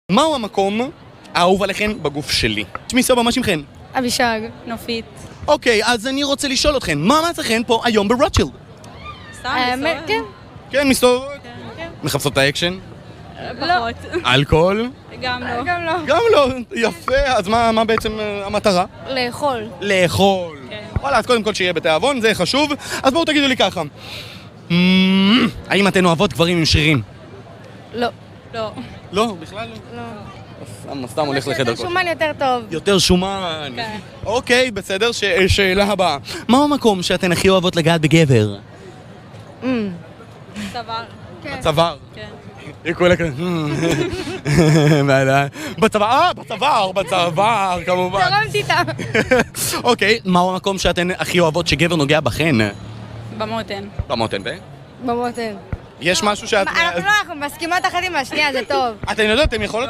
מהו המקום האהוב עליכן בגוף שלי? שמי סבא, מה שמכן? אבישג. נופית. אוקיי, אז אני רוצה לשאול אתכן, מה מצאכן פה היום ברוטשילד? סתם, כן. כן, מסתובבות? מחפשות את האקשן? פחות. אלכוהול? גם לא. גם לא. גם לא, יפה, אז מה בעצם המטרה? לאכול. לאכול. וואלה, אז קודם כל שיהיה בתיאבון, זה חשוב. אז בואו תגידו לי ככה. האם אתן אוהבות גברים עם שרירים? לא. לא. לא, בכלל לא. לא. סתם הולך לחדר כושר. שומן יותר טוב. יותר שומן. כן. אוקיי, בסדר, שאלה הבאה. מהו המקום שאתן הכי אוהבות לגעת בגבר? צוואר. בצוואר. כן. היא כולה כזה... בצוואר, כמובן. תרמתי איתה. אוקיי, מהו המקום שאתן הכי אוהבות שגבר נוגע בכן? במותן. במותן, במותן. יש משהו שאת... אנחנו מסכימות אחת עם השנייה, זה טוב. אתן יודעות, אתן יכולות